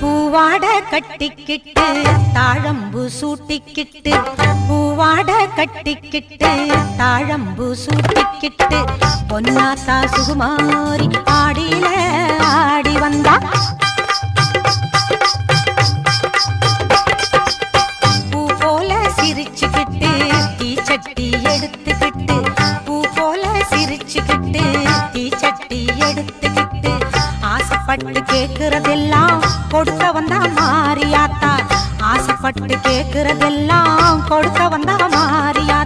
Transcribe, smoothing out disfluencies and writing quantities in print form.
பூவாட கட்டிக்கிட்டு தாழம்பு சூட்டிக்கிட்டு பூவாட கட்டிக்கிட்டு தாழம்பு சூட்டிக்கிட்டு பொன்னாத்தா சுகுமாரி ஆடியில ஆடி வந்தா பூ போல சிரிச்சுக்கிட்டு தீச்சட்டி எடுத்துக்கிட்டு பூ போல சிரிச்சுக்கிட்டு தீச்சட்டி எடுத்துக்கிட்டு ஆசைப்பட்டு கேக்குறதெல்லாம் கொடுக்க வந்தா மாரியாத்தா ஆசைப்பட்டு கேக்குறதெல்லாம் கொடுக்க வந்தா மாரியா